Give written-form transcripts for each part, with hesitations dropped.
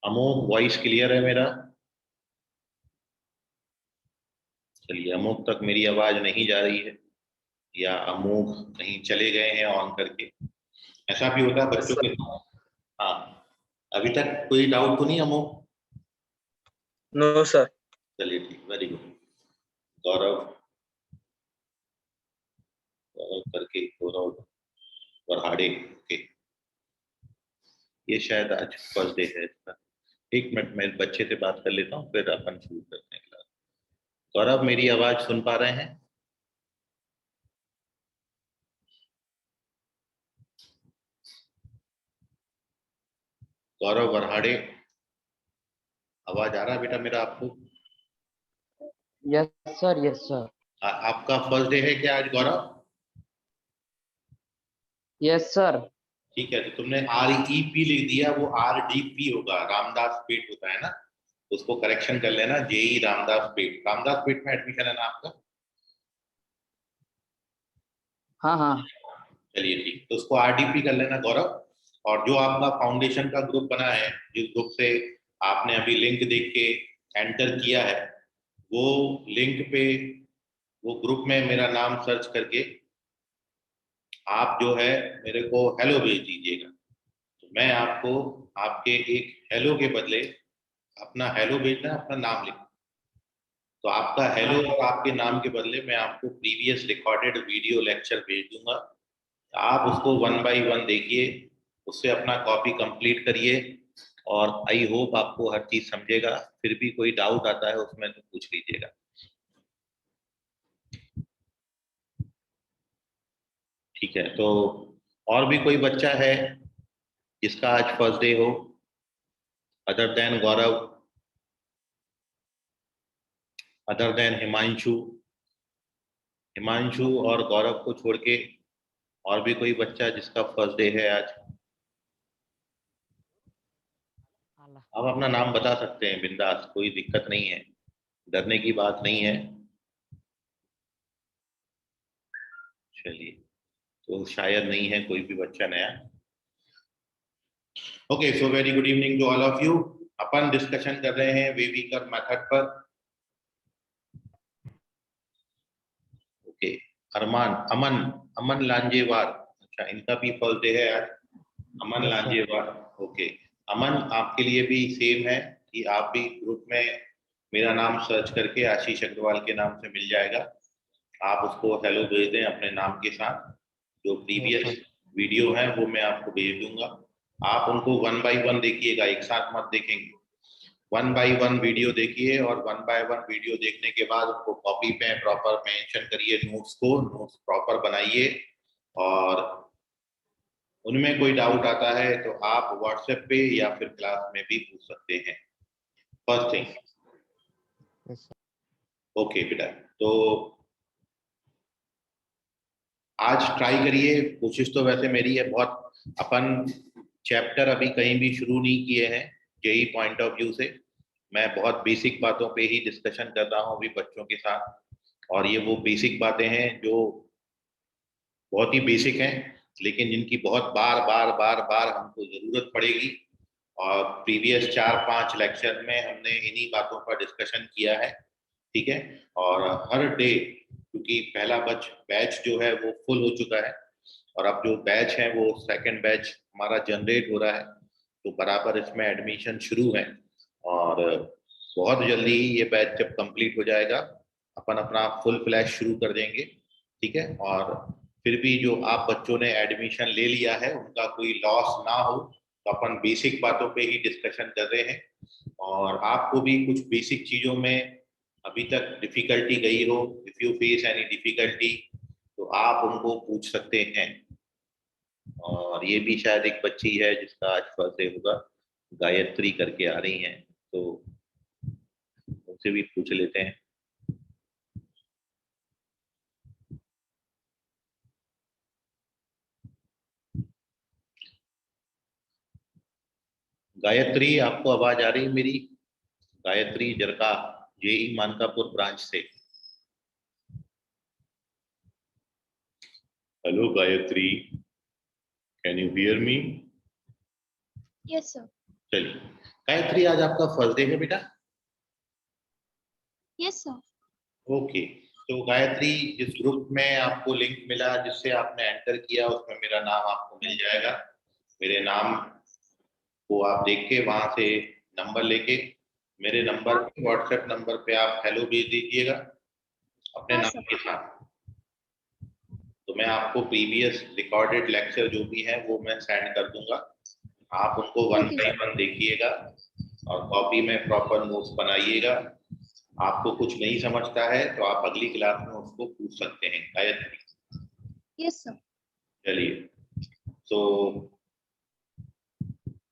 अमोघ voice clear है मेरा? चलिए, अमोघ तक मेरी आवाज नहीं जा रही है या अमोघ कहीं चले गए हैं ऑन करके, ऐसा भी होता है बच्चों के साथ। हाँ, अभी तक कोई डाउट तो नहीं अमोघ? No sir. चलिए ठीक, वेरी गुड। गौरव, गौरव करके गौरव वरहाड़े, ओके। ये शायद आज फर्स्ट डे है इसका। एक मिनट, मैं बच्चे से बात कर लेता हूँ, फिर अपन शुरू करते हैं क्लास। गौरव, मेरी आवाज सुन पा रहे हैं? गौरव वरहाड़े, आवाज आ रहा है बेटा मेरा आपको? Yes sir, yes sir. आपका फर्स्ट डे है क्या आज गौरव? Yes sir. ठीक है, तो तुमने REP लिख दिया, वो RDP होगा, रामदास पेट होता है ना, उसको करेक्शन कर लेना, JE रामदास पेट। रामदास पेट में एडमिशन है ना आपका? हाँ हाँ। चलिए ठीक, तो उसको RDP कर लेना गौरव। और जो आपका फाउंडेशन का ग्रुप बना है, जिस ग्रुप से आपने अभी लिंक देख के एंटर किया है, वो लिंक पे, वो ग्रुप में मेरा नाम सर्च करके आप जो है मेरे को हेलो भेज दीजिएगा। तो मैं आपको आपके एक हेलो के बदले, अपना हेलो भेजना है, अपना नाम लिखना। तो आपका हेलो और आपके नाम के बदले मैं आपको प्रीवियस रिकॉर्डेड वीडियो लेक्चर भेज दूंगा। आप उसको 1 बाय 1 देखिए, उससे अपना कॉपी कंप्लीट करिए, और आई होप आपको हर चीज समझेगा। फिर भी कोई डाउट आता है उसमें तो पूछ लीजिएगा। ठीक है, तो और भी कोई बच्चा है जिसका आज फर्स्ट डे हो, अदर देन गौरव, अदर देन हिमांशु? हिमांशु और गौरव को छोड़ के और भी कोई बच्चा जिसका फर्स्ट डे है आज? आप अपना नाम बता सकते हैं बिंदास, कोई दिक्कत नहीं है, डरने की बात नहीं है। चलिए, तो शायद नहीं है कोई भी बच्चा नया। Okay, so very good evening to all of you. अपन डिस्कशन कर रहे हैं वेविकर मेथड पर। ओके, अरमान, अमन, अमन लांजेवार, अच्छा इनका भी फर्स्ट डे है आज, अमन लांजेवार। ओके, अमन, आपके लिए भी सेम है कि आप भी ग्रुप में मेरा नाम सर्च करके आशीष अग्रवाल के नाम से मिल जाएगा। आप उसको हेलो भेज दें अपने नाम के साथ। जो प्रीवियस वीडियो है वो मैं आपको भेज दूंगा। आप उनको 1 बाय 1 देखिएगा, एक साथ मत देखेंगे। 1 बाय 1 वीडियो देखिए, और 1 बाय 1 वीडियो देखने के बाद उनको कॉपी पे प्रॉपर मेंशन करिए, नोट्स को, नोट्स प्रॉपर बनाइए। और उनमें कोई डाउट आता है तो आप व्हाट्सएप पे या फिर क्लास में भी पूछ सकते हैं। फर्स्ट थिंग, ओके बेटा, तो आज ट्राई करिए, कोशिश तो वैसे मेरी है बहुत। अपन चैप्टर अभी कहीं भी शुरू नहीं किए हैं जेई पॉइंट ऑफ व्यू से। मैं बहुत बेसिक बातों पे ही डिस्कशन कर रहा हूँ अभी बच्चों के साथ, और ये वो बेसिक बातें हैं जो बहुत ही बेसिक हैं, लेकिन जिनकी बहुत बार बार बार बार हमको जरूरत पड़ेगी। और प्रीवियस 4-5 लेक्चर में हमने इन्हीं बातों पर डिस्कशन किया है, ठीक है। और हर डे, क्योंकि पहला बैच जो है वो फुल हो चुका है, और अब जो बैच है वो सेकंड बैच हमारा जनरेट हो रहा है, तो बराबर इसमें एडमिशन शुरू है। और बहुत जल्दी ही ये बैच जब कंप्लीट हो जाएगा, अपन अपना फुल फ्लैश शुरू कर देंगे, ठीक है। और फिर भी जो आप बच्चों ने एडमिशन ले लिया है उनका कोई लॉस ना हो, तो अपन बेसिक बातों पे ही डिस्कशन कर रहे हैं। और आपको भी कुछ बेसिक चीजों में अभी तक डिफिकल्टी गई हो, if you face any difficulty, तो आप उनको पूछ सकते हैं। और ये भी शायद एक बच्ची है जिसका आज फर्स्ट डे होगा, गायत्री करके आ रही हैं, तो उनसे भी पूछ लेते हैं। गायत्री, आपको आवाज आ रही है मेरी? गायत्री जरका, JE मानकापुर ब्रांच से। Hello Gayatri, can you hear me? Yes, sir. चलिए गायत्री, आज आपका फर्स्ट डे है बेटा? Yes sir. ओके, तो गायत्री, जिस ग्रुप में आपको लिंक मिला, जिससे आपने एंटर किया, उसमें मेरा नाम आपको मिल जाएगा। मेरे नाम को आप देख के वहां से नंबर लेके मेरे नंबर पे, व्हाट्सएप नंबर पे आप हेलो भेज दीजिएगा अपने हाँ, नाम सर। के साथ। तो मैं आपको प्रीवियस रिकॉर्डेड लेक्चर जो भी है वो मैं सेंड कर दूंगा। आप उनको one okay bye sir. One देखिएगा और कॉपी में प्रॉपर नोट्स बनाइएगा। आपको कुछ नहीं समझता है तो आप अगली क्लास में उसको पूछ सकते हैं। Gayatri, yes sir. चलिए, so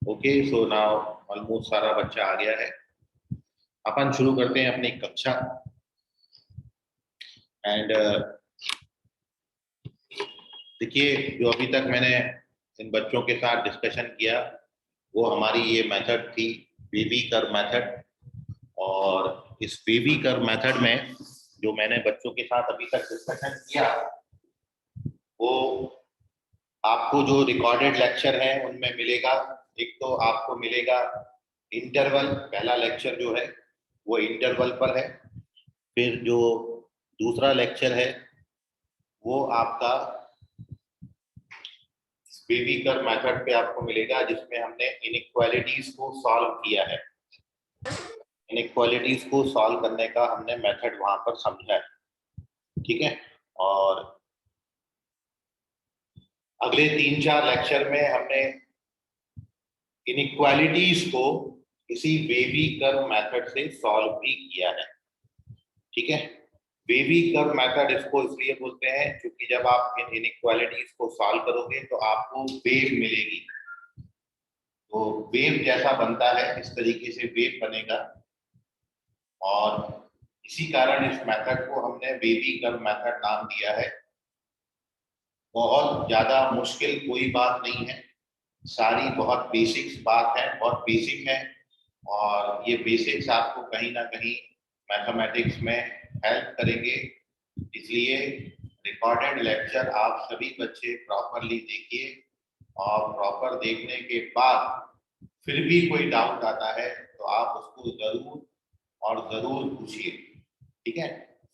okay, so now almost सारा बच्चा आ गया है। अपन शुरू करते हैं अपनी कक्षा। एंड देखिए, जो अभी तक मैंने इन बच्चों के साथ डिस्कशन किया वो हमारी ये मेथड थी, बेबी कर्व मेथड। और इस बेबी कर्व मेथड में जो मैंने बच्चों के साथ अभी तक डिस्कशन किया, वो आपको जो रिकॉर्डेड लेक्चर है उनमें मिलेगा। एक तो आपको मिलेगा इंटरवल, पहला लेक्चर जो है वो इंटरवल पर है। फिर जो दूसरा लेक्चर है वो आपका बेबी कर्व मेथड पे आपको मिलेगा, जिसमें हमने इनइक्वालिटीज को सॉल्व किया है। इनइक्वालिटीज को सॉल्व करने का हमने मेथड वहां पर समझा है, ठीक है। और अगले 3-4 लेक्चर में हमने इनइक्वालिटीज को इसी बेबी कर्व मेथड से सॉल्व भी किया है, ठीक है। बेबी कर्व मेथड इसको इसलिए बोलते हैं क्योंकि जब आप इन इनइक्वालिटीज को सॉल्व करोगे तो आपको वेव मिलेगी। तो वेव जैसा बनता है इस तरीके से वेव बनेगा, और इसी कारण इस मेथड को हमने बेबी कर्व मेथड नाम दिया है। बहुत ज्यादा मुश्किल कोई बात नहीं है, सारी बहुत बेसिक्स बात है, बहुत बेसिक है। और ये बेसिक्स आपको कहीं ना कहीं मैथमेटिक्स में हेल्प करेंगे। इसलिए रिकॉर्डेड लेक्चर आप सभी बच्चे प्रॉपरली देखिए, और प्रॉपर देखने के बाद फिर भी कोई डाउट आता है तो आप उसको जरूर और जरूर पूछिए, ठीक है।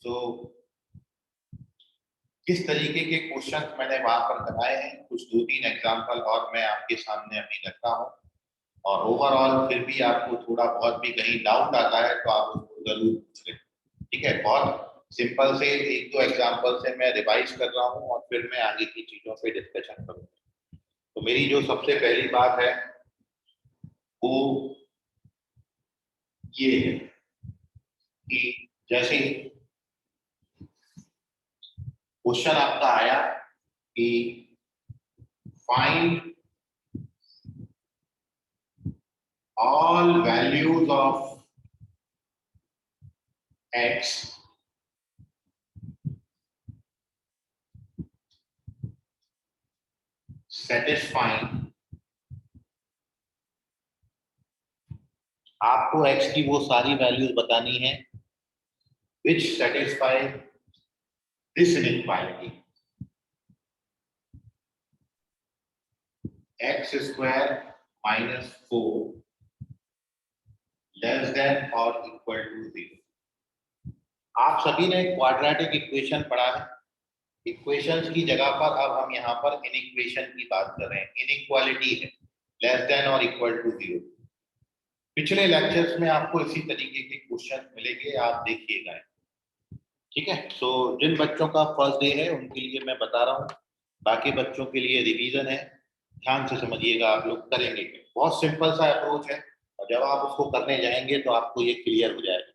तो किस तरीके के क्वेश्चन मैंने वहां पर कराए हैं, कुछ 2-3 एग्जांपल और मैं आपके सामने अभी रखता हूं। और ओवरऑल फिर भी आपको थोड़ा बहुत भी कहीं डाउट आता है तो आप उसको जरूर पूछ लें, ठीक है। बहुत सिंपल से 1-2 एग्जांपल से मैं रिवाइज कर रहा हूं और फिर मैं आगे की चीजों पे डिस्कशन करूंगा। तो मेरी जो सबसे पहली बात है वो ये है कि जैसे क्वेश्चन आपका आया कि find all values of x satisfying, आपको x की वो सारी वैल्यूज बतानी है which satisfy this inequality, x square minus 4 less than or equal to 0। आप सभी ने क्वाड्रेटिक इक्वेशन पढ़ा है। इक्वेशंस की जगह पर अब हम यहाँ पर इनइक्वेशन की बात कर रहे हैं। इनइक्वालिटी है लेस देन और इक्वल टू 0। पिछले लेक्चर्स में आपको इसी तरीके के क्वेश्चन मिलेंगे, आप देखिएगा, ठीक है। सो जिन बच्चों का फर्स्ट डे है उनके लिए मैं बता रहा हूँ, बाकी बच्चों के लिए रिवीजन है। ध्यान से समझिएगा, आप लोग करेंगे। बहुत सिंपल सा अप्रोच है और जब आप उसको करने जाएंगे तो आपको ये क्लियर हो जाएगा।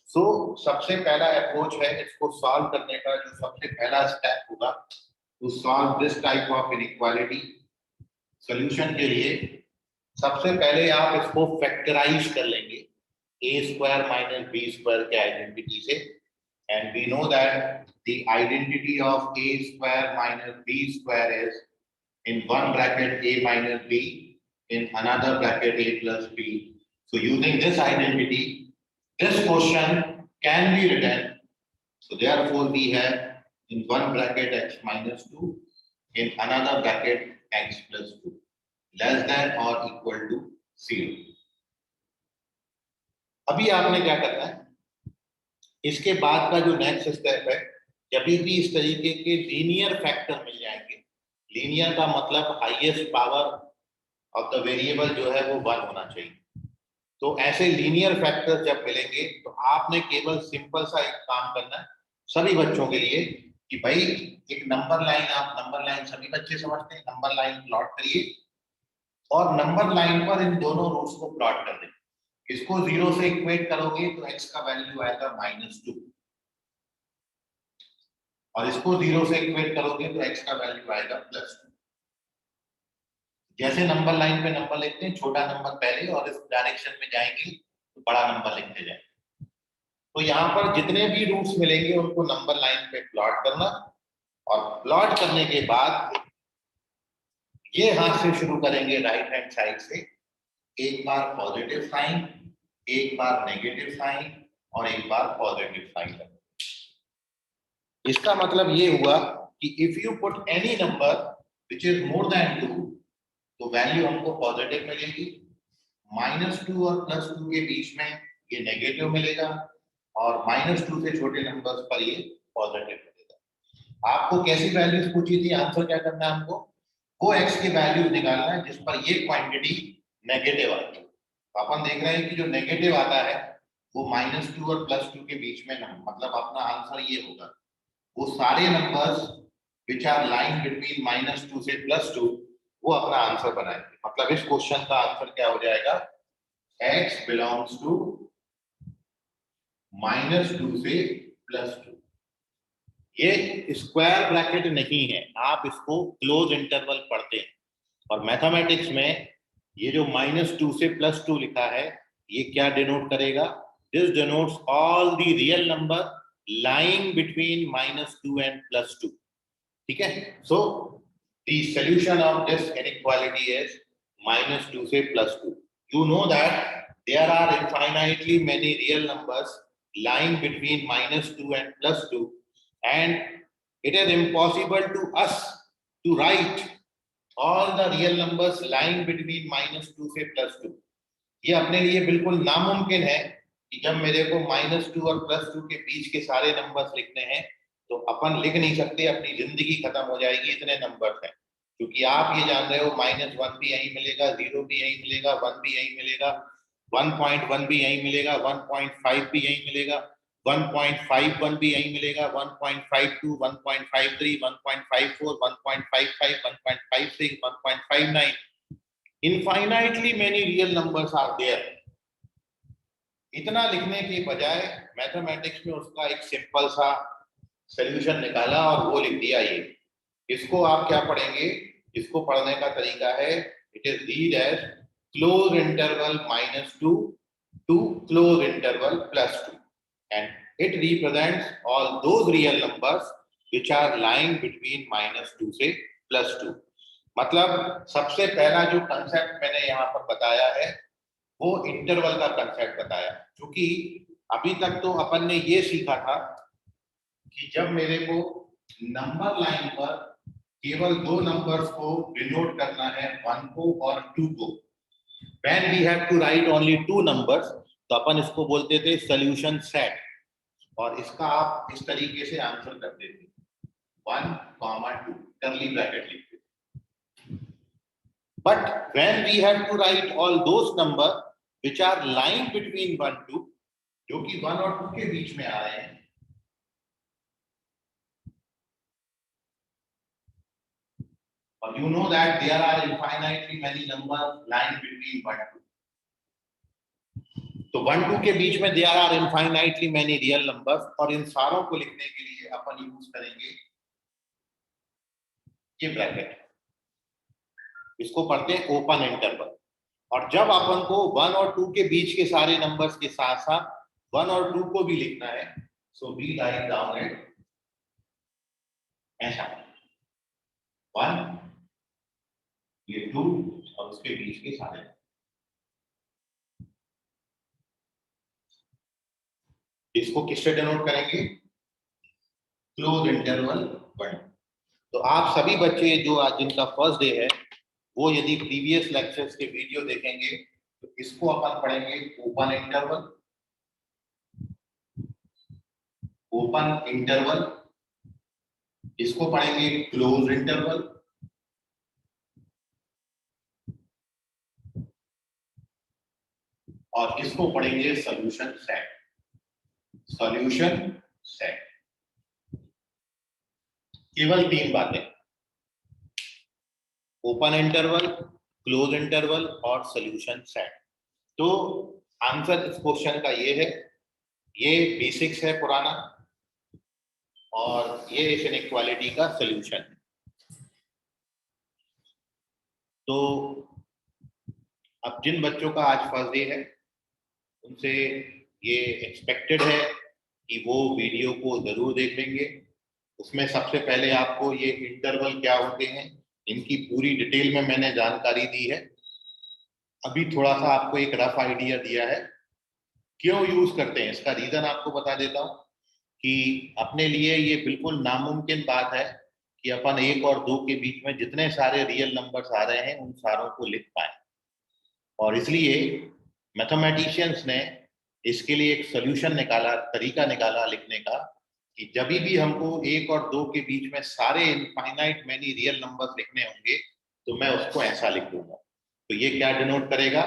सो सबसे पहला अप्रोच है, इसको सॉल्व करने का जो सबसे पहला स्टेप होगा to solve this type of inequality. Solution के लिए सबसे पहले आप इसको फैक्टराइज कर लेंगे a square minus b square के आइडेंटिटी से। And we know that the identity of a square minus b square is in one bracket a minus b, in another bracket a plus b. So using this identity, this question can be written. So therefore we have in one bracket x minus 2, in another bracket x plus 2, less than or equal to 0। अभी आपने क्या करना है, इसके बाद का जो next step है, जब भी इस तरीके के लीनियर फैक्टर मिल जाएंगे, लीनियर का मतलब highest power of the variable जो है वो 1 होना चाहिए। तो ऐसे लीनियर फैक्टर जब मिलेंगे तो आपने केवल सिंपल सा एक काम करना है सभी बच्चों के लिए कि भाई एक नंबर लाइन, आप नंबर लाइन सभी बच्चे समझते हैं, नंबर लाइन प्लॉट करिए और नंबर लाइन पर इन दोनों रूट्स को प्लॉट कर दें। इसको 0 से इक्वेट करोगे तो x का वैल्यू आएगा -2 और इसको 0 से इक्वेट करोगे तो x का वैल्यू आएगा +2। जैसे नंबर लाइन पे नंबर लिखते हैं, छोटा नंबर पहले और इस डायरेक्शन में जाएंगे तो बड़ा नंबर लिखते जाएंगे। तो यहाँ पर जितने भी रूट्स मिलेंगे उनको नंबर लाइन पे प्लॉट करना और प्लॉट करने के बाद ये हाथ से शुरू करेंगे राइट हैंड साइड से, एक बार पॉजिटिव साइन, एक बार नेगेटिव साइन और एक बार पॉजिटिव साइन। इसका मतलब ये हुआ कि if you put any number which is more than 2 तो वैल्यू हमको पॉजिटिव मिलेगी, -2 और +2 के बीच में ये नेगेटिव मिलेगा और -2 से छोटे नंबर्स पर ये पॉजिटिव मिलेगा। आपको कैसी वैल्यूज पूछी थी, आंसर क्या करना है हमको, वो x की वैल्यूज निकालना है जिस पर ये क्वांटिटी नेगेटिव आती है। तो अपन देख रहे हैं कि जो नेगेटिव आता है वो -2 और +2 के बीच में, मतलब अपना आंसर ये होगा, वो सारे numbers which are lying between -2 से +2 वो अपना आंसर बनाएंगे। मतलब इस क्वेश्चन का आंसर क्या हो जाएगा, x बिलोंग्स टू -2 से +2। ये स्क्वायर ब्रैकेट नहीं है, आप इसको क्लोज इंटरवल पढ़ते हैं और मैथमेटिक्स में ये जो -2 से +2 लिखा है ये क्या डिनोट करेगा, this denotes all the real number lying between -2 and +2। ठीक है, सो the solution of this inequality is -2 से +2. You know that there are infinitely many real numbers lying between -2 and +2 and it is impossible to us to write all the real numbers lying between -2 से +2. ये अपने लिए बिल्कुल नामुमकिन है कि जब मेरे को -2 और +2 के बीच के सारे नंबर्स लिखने हैं तो अपन लिख नहीं सकते, अपनी जिंदगी खत्म हो जाएगी, इतने नंबर्स हैं। क्योंकि आप ये जान रहे हो -1 भी यहीं मिलेगा, 0 भी यहीं मिलेगा, 1 भी यहीं मिलेगा, 1.1 भी यहीं मिलेगा, 1.5 भी यहीं मिलेगा, 1.51 भी यहीं मिलेगा, 1.52, 1.53, 1.54, 1.55, 1.56, 1.59, infinitely many real numbers are there। इतना लिखने के बजाय मैथमेटिक्स में उसका एक सिंपल सा सॉल्यूशन निकाला और वो लिख दिया। ये इसको आप क्या पढ़ेंगे, इसको पढ़ने का तरीका है, it is read as close interval -2 to close interval +2 and it represents all those real numbers which are lying between -2 से +2। मतलब सबसे पहला जो कंसेप्ट मैंने यहाँ पर बताया है वो इंटरवल का कंसेप्ट बताया, क्योंकि अभी तक तो अपन ने ये सीखा था कि जब मेरे को नंबर लाइन पर केवल दो नंबर्स को डिनोट करना है, 1 को और 2 को, when we have to write only 2 numbers तो अपन इसको बोलते थे सॉल्यूशन सेट और इसका आप इस तरीके से आंसर करते थे 1, 2 कर्ली ब्रैकेट लिखते थे। But when we have to write all those number which are lying between 1, 2 जो कि 1 और 2 के बीच में आ रहे हैं, और you know that there are infinitely many numbers lying between 1, 2 तो 1, 2 के बीच में there are infinitely many real numbers और इन सारों को लिखने के लिए अपन यूज करेंगे ये ब्रैकेट, इसको पढ़ते हैं ओपन इंटरवल। और जब अपन को 1 और 2 के बीच के सारे नंबर्स के साथ साथ 1 और 2 को भी लिखना है, so we write down it ऐसा 1, ये 2 और उसके बीच के सारे। इसको किससे डिनोट करेंगे, क्लोज इंटरवल 1। तो आप सभी बच्चे जो आज जिनका फर्स्ट डे है वो यदि प्रीवियस लेक्चर्स के वीडियो देखेंगे तो इसको अपन पढ़ेंगे ओपन इंटरवल, ओपन इंटरवल, इसको पढ़ेंगे क्लोज इंटरवल, और इसको पढ़ेंगे सॉल्यूशन सेट, सॉल्यूशन सेट। केवल 3 बातें, ओपन इंटरवल, क्लोज इंटरवल और सॉल्यूशन सेट। तो आंसर इस क्वेश्चन का ये है, ये बेसिक्स है पुराना, और ये इस इनइक्वालिटी का सॉल्यूशन है। तो अब जिन बच्चों का आज फर्स्ट डे है उनसे ये एक्सपेक्टेड है कि वो वीडियो को जरूर देख लेंगे। उसमें सबसे पहले आपको ये इंटरवल क्या होते हैं इनकी पूरी डिटेल में मैंने जानकारी दी है। अभी थोड़ा सा आपको एक रफ आइडिया दिया है, क्यों यूज करते हैं इसका रीजन आपको बता देता हूँ कि अपने लिए ये बिल्कुल नामुमकिन बात है कि अपन 1 और 2 के बीच में जितने सारे रियल नंबर्स आ रहे हैं उन सारों को लिख पाए, और इसलिए मैथमेटिशियंस ने इसके लिए एक सोल्यूशन निकाला, तरीका निकाला लिखने का कि जब भी हमको 1 और 2 के बीच में सारे इनफाइनाइट मैनी रियल नंबर्स लिखने होंगे तो मैं उसको ऐसा लिख दूंगा। तो ये क्या डिनोट करेगा?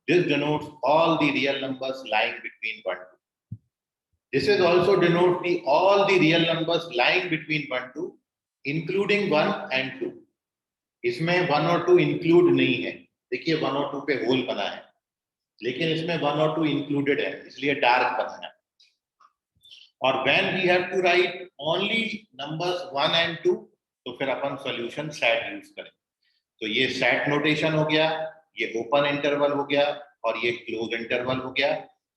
This denotes all the real numbers lying between 1 2। This is also denote the all the real numbers lying between 1 2 including 1 and 2। इसमें 1 और 2 इंक्लूड नहीं है, देखिए 1 और 2 पे होल बना है, लेकिन इसमें 1 और 2 इंक्लूडेड है, इसलिए डार्क बना है। और when we have to write only numbers 1 and 2 तो फिर अपन सॉल्यूशन सेट यूज करें। तो ये सेट नोटेशन हो गया, ये ओपन इंटरवल हो गया और ये क्लोज इंटरवल हो गया।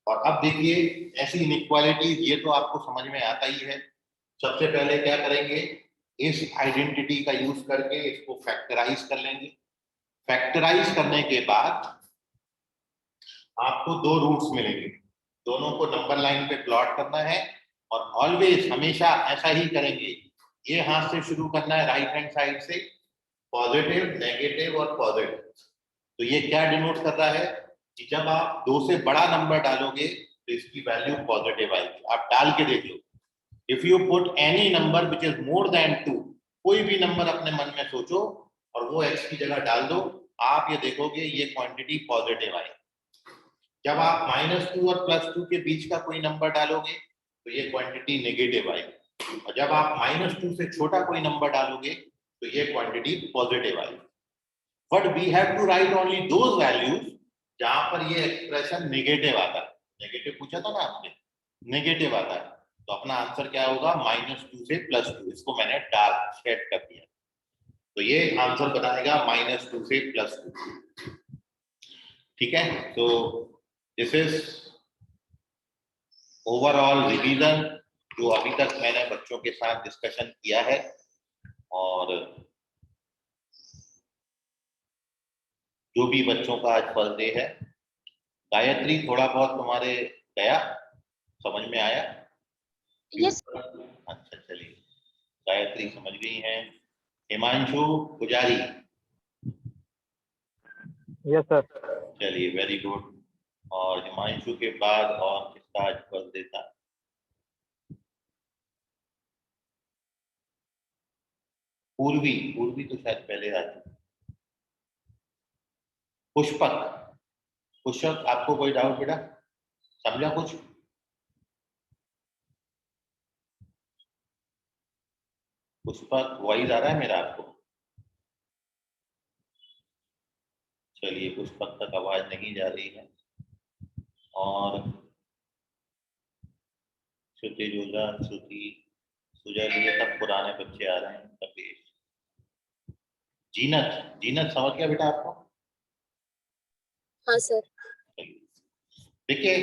और अब देखिए ऐसी इनइक्वालिटीज ये तो आपको समझ में आता ही है। सबसे पहले क्या करेंगे, इस आइडेंटिटी का यूज करके इसको फैक्टराइज कर लेंगे। फैक्टराइज करने के बाद आपको 2 रूट्स मिलेंगे, दोनों को नंबर लाइन पे प्लॉट करना है और ऑलवेज हमेशा ऐसा ही करेंगे। ये हाथ से शुरू करना है राइट हैंड साइड से, पॉजिटिव, नेगेटिव और पॉजिटिव। तो ये क्या डिनोट कर रहा है कि जब आप 2 से बड़ा नंबर डालोगे तो इसकी वैल्यू पॉजिटिव आएगी। आप डाल के देख लो, if you put any number which is more than 2, कोई भी नंबर अपने मन में सोचो और वो x की जगह डाल दो, आप ये देखोगे ये क्वांटिटी पॉजिटिव आएगी। जब आप -2 और +2 के बीच का कोई नंबर डालोगे तो ये क्वांटिटी नेगेटिव आएगी, और जब आप -2 से छोटा कोई नंबर डालोगे तो ये क्वांटिटी पॉजिटिव आएगी। But we have to write only those values जहां पर ये एक्सप्रेशन नेगेटिव आता है। नेगेटिव पूछा था ना आपने, नेगेटिव आता है, तो अपना आंसर क्या होगा? -2 से +2। इसको मैंने डार्क शेड कर दिया, तो ये आंसर बनाएगा -2 से +2। ठीक है, तो दिस इज ओवरऑल रिवीजन जो अभी तक मैंने बच्चों के साथ डिस्कशन किया है। और जो भी बच्चों का आज फर्स्ट डे है, गायत्री थोड़ा बहुत तुम्हारे गया, समझ में आया? यस। अच्छा चलिए, गायत्री समझ गई है। हिमांशु पुजारी, यस सर। चलिए वेरी गुड। और हिमांशु के बाद और किसका आज फर्स्ट डे था? पूर्वी, पूर्वी तो शायद पहले आ चुकी। पुष्पक, पुष्पक आपको कोई डाउट बेटा, समझा कुछ? पुष्पक वॉइस आ रहा है मेरा आपको? चलिए पुष्पक तक आवाज नहीं जा रही है। और श्रुति जोजा, श्रुति, सुजय, ये सब पुराने बच्चे आ रहे हैं। तभी जीनत, जीनत समझ गया बेटा आपको? हाँ सर। देखिए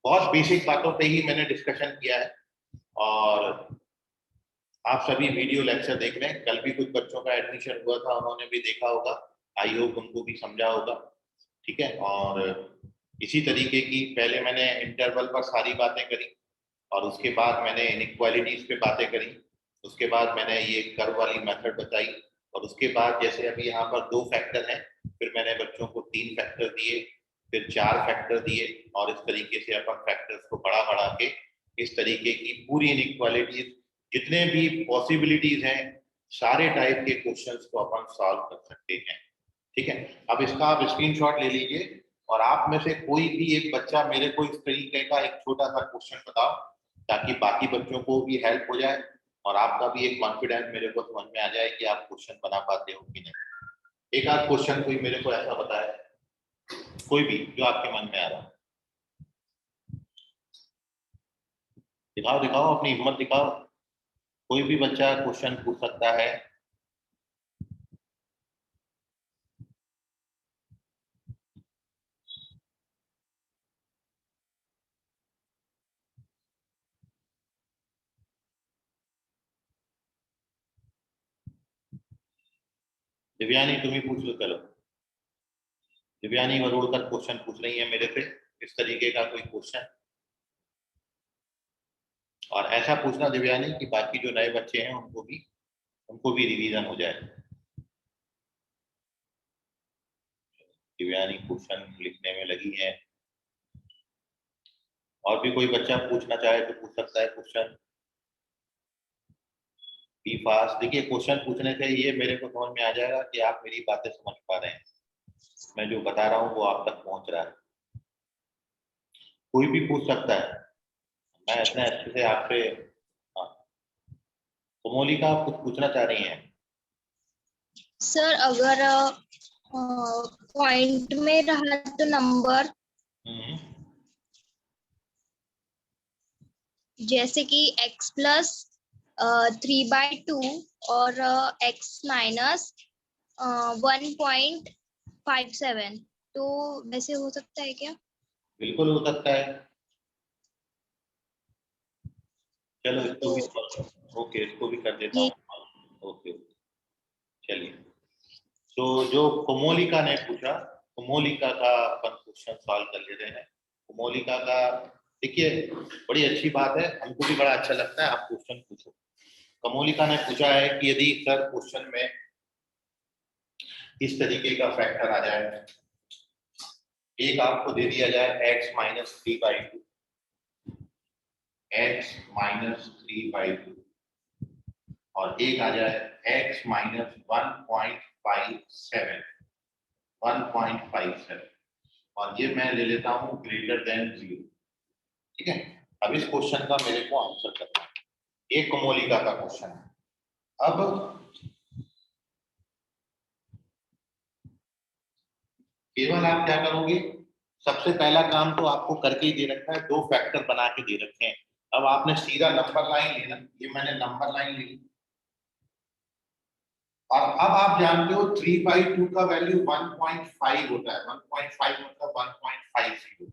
बहुत बेसिक बातों पे ही मैंने डिस्कशन किया है, और आप सभी वीडियो लेक्चर देख रहे हैं। कल भी कुछ बच्चों का एडमिशन हुआ था, उन्होंने भी देखा होगा, आई होप उनको भी समझा होगा। ठीक है, और इसी तरीके की पहले मैंने इंटरवल पर सारी बातें करी, और उसके बाद मैंने इनइक्वालिटीज पे बातें करी, उसके बाद मैंने ये कर्व वाली मेथड बताई, और उसके बाद जैसे अभी यहाँ पर 2 फैक्टर हैं, फिर मैंने बच्चों को 3 फैक्टर दिए, फिर 4 फैक्टर दिए और इस तरीके से अपन फैक्टर्स को बढ़ा बढ़ा के इस तरीके की पूरी इनइक्वालिटीज जितने भी पॉसिबिलिटीज हैं सारे टाइप के क्वेश्चंस को अपन सॉल्व कर सकते हैं। ठीक है, अब इसका आप स्क्रीनशॉट ले लीजिए और आप में से कोई भी एक बच्चा मेरे को इस तरीके का एक छोटा सा क्वेश्चन बताओ ताकि बाकी बच्चों को भी हेल्प हो जाए और आपका भी एक कॉन्फिडेंस मेरे को समझ में आ जाए कि आप क्वेश्चन बना पाते हो कि नहीं। एक आध क्वेश्चन कोई मेरे को ऐसा बताए, कोई भी जो आपके मन में आ रहा, दिखाओ दिखाओ, अपनी हिम्मत दिखाओ। कोई भी बच्चा क्वेश्चन पूछ सकता है। दिव्यानी तुम ही पूछ लो, चलो। दिव्यानी वरोड़कर क्वेश्चन पूछ रही है मेरे से इस तरीके का कोई क्वेश्चन, और ऐसा पूछना दिव्यानी कि बाकी जो नए बच्चे हैं उनको भी रिवीजन हो जाए। दिव्यानी क्वेश्चन लिखने में लगी है। और भी कोई बच्चा पूछना चाहे तो पूछ सकता है क्वेश्चन। Be fast. देखिए क्वेश्चन पूछने से ये मेरे को समझ में आ जाएगा कि आप मेरी बातें समझ पा रहे हैं, मैं जो बता रहा हूँ वो आप तक पहुंच रहा है। कोई भी पूछ सकता है, मैं इतने अच्छे से आपसे। हाँ, तो मोलिका आप कुछ पूछना चाह रही हैं? सर अगर पॉइंट में रहा तो नंबर जैसे कि x प्लस 3/2 और x माइनस 1.57, तो वैसे हो सकता है क्या? बिल्कुल हो सकता है। चलो इसको भी, ओके इसको भी कर देता हूँ। ओके चलिए, तो जो कोमोलिका ने पूछा, कोमोलिका का अपन क्वेश्चन सॉल्व कर लेते हैं। कोमोलिका का देखिए बड़ी अच्छी बात है, हमको भी बड़ा अच्छा लगता है आप क्वेश्चन पूछो। कोमोलिका ने पूछा है कि यदि सर क्वेश्चन में इस तरीके का फैक्टर आ जाए, एक आपको दे दिया जाए x माइनस 3/2, x माइनस 3/2 और एक आ जाए x माइनस 1.57 और ये मैं ले लेता हूं ग्रेटर देन 0। ठीक है, अब इस क्वेश्चन का मेरे को आंसर करना है। ये कोमोलिका का क्वेश्चन है। अब केवल आप क्या करोगे, सबसे पहला काम तो आपको करके ही दे रखा है, 2 फैक्टर बना के दे रखे हैं। अब आपने सीधा नंबर लाइन लेना, ये मैंने नंबर लाइन ली और अब आप जानते हो 3/2 का वैल्यू 1.5 होता है, 1.5 मतलब 1.50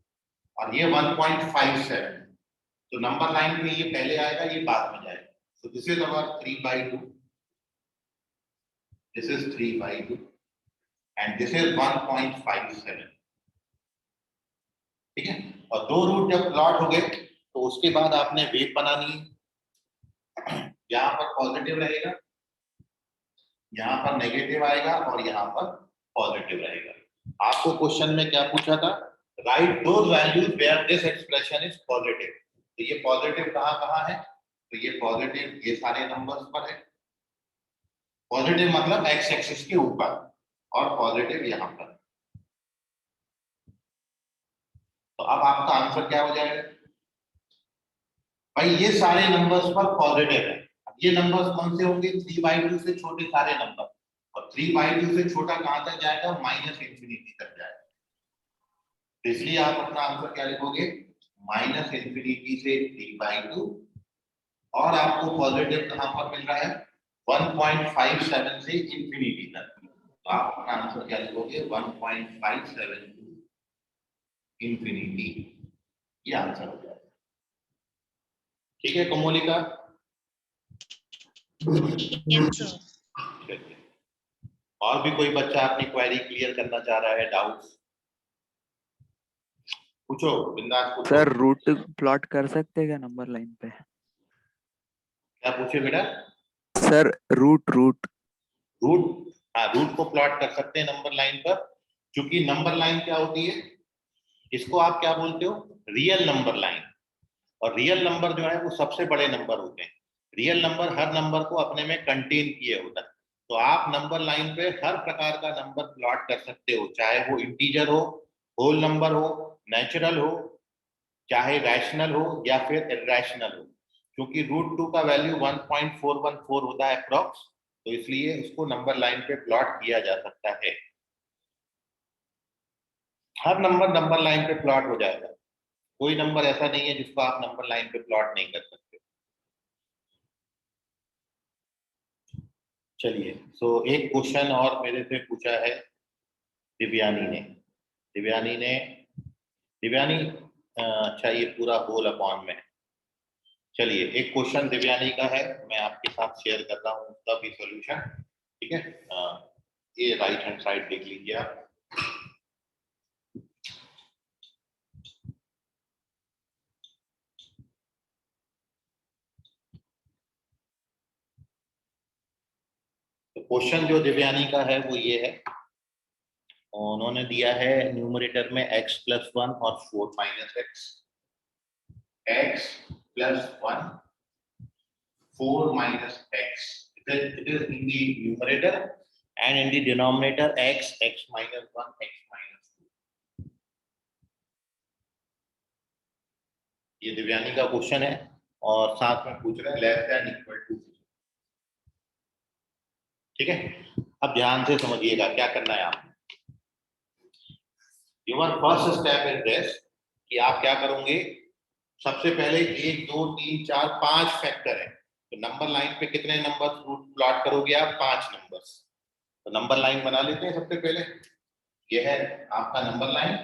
और ये 1.57, तो नंबर लाइन पे ये पहले आएगा, ये बाद में जाएगा। तो this is our 3/2, this is 3/2 and this is 1.57। ठीक है, और 2 रूट जब प्लॉट हो गए तो उसके बाद आपने वेट बनानी है। यहाँ पर पॉजिटिव रहेगा, यहाँ पर नेगेटिव आएगा और यहाँ पर पॉजिटिव रहेगा। आपको क्वेश्चन में क्या पूछा था, write those values where this expression is positive. तो ये पॉजिटिव कहाँ कहाँ है, तो ये पॉजिटिव ये सारे नंबर्स पर है। पॉजिटिव मतलब एक्स एक्सिस के ऊपर और पॉजिटिव यहाँ पर। तो अब आपका आंसर क्या हो जाएगा, भाई ये सारे नंबर्स पर पॉजिटिव है। अब ये नंबर्स कौन से होंगे, 3/2 से छोटे सारे नंबर, और 3/2 से छोटा कहां तक जाएगा, -इंफिनिटी तक जाएगा। तो इसलिए आप अपना आंसर क्या लिखोगे, -इंफिनिटी से 3/2 और आपको पॉजिटिव कहां पर मिल रहा है 1.57 से इंफिनिटी तक। तो आप अपना आंसर क्या लिखोगे 1.57 इंफिनिटी, ये आंसर हो जाएगा। ठीक है कोमोलिका? Yes, sir. और भी कोई बच्चा अपनी क्वेरी क्लियर करना चाह रहा है, डाउट्स पूछो, बिंदास पूछो। सर रूट प्लॉट कर सकते हैं क्या नंबर लाइन पे? क्या पूछे बेटा? सर रूट रूट, हाँ रूट को प्लॉट कर सकते हैं नंबर लाइन पर, क्योंकि नंबर लाइन क्या होती है, इसको आप क्या बोलते हो? Real number line. और रियल नंबर जो है वो सबसे बड़े नंबर होते हैं। रियल नंबर हर नंबर को अपने में कंटेन किए होता है। तो आप नंबर लाइन पे हर प्रकार का नंबर प्लॉट कर सकते हो, चाहे वो इंटीजर हो, होल नंबर हो, नेचुरल हो, चाहे रैशनल हो या फिर इरैशनल हो। क्योंकि √2 का वैल्यू 1.414 होता है अप्रॉक्स, तो इसलिए उसको नंबर लाइन पे प्लॉट किया जा सकता है। हर नंबर नंबर लाइन पे प्लॉट हो जाएगा। कोई नंबर ऐसा नहीं है जिसको आप नंबर लाइन पे प्लॉट नहीं कर सकते। चलिए, सो एक क्वेश्चन और मेरे से पूछा है दिव्यानी ने। दिव्यानी ने दिव्यानी अच्छा, ये पूरा होल अपॉन में है। चलिए, एक क्वेश्चन दिव्यानी का है, मैं आपके साथ शेयर कर रहा हूँ उसका भी सॉल्यूशन। ठीक है, ये राइट हैंड साइड देख लीजिए आप। तो क्वेश्चन जो दिव्यानी का है वो ये है, उन्होंने दिया है न्यूमरेटर में x+1 और 4 - x, x+1 4 - x. It is in the numerator, and in the denominator x, x-1, x-2. ये दिव्यानी का क्वेश्चन है और साथ में पूछ रहे हैं लेस देन इक्वल टू। ठीक है, अब ध्यान से समझिएगा क्या करना है आपको। Your first step is this कि आप क्या करोगे। सबसे पहले 1 2 3 4 5 फैक्टर है, तो नंबर लाइन पे कितने नंबर रूट प्लॉट करोगे आप? 5 नंबर्स। तो नंबर लाइन बना लेते हैं सबसे पहले। यह है आपका नंबर लाइन,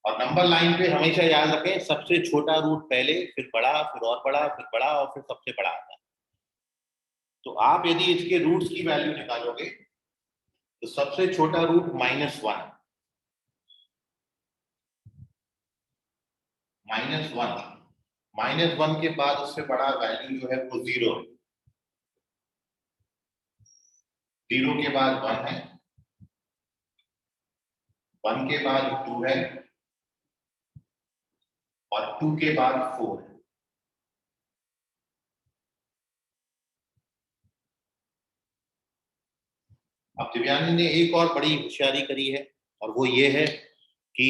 और नंबर लाइन पे हमेशा याद रखें सबसे छोटा रूट पहले, फिर बड़ा, फिर और बड़ा, फिर बड़ा, और फिर सबसे बड़ा आता है। तो आप यदि इसके रूट्स की वैल्यू निकालोगे तो सबसे छोटा रूट -1, -1 के बाद उससे बड़ा वैल्यू जो है वो 0 है। 0 के बाद 1 है, 1 के बाद 2 है, और 2 के बाद 4 है। अब दिव्यानी ने एक और बड़ी होशियारी करी है, और वो ये है कि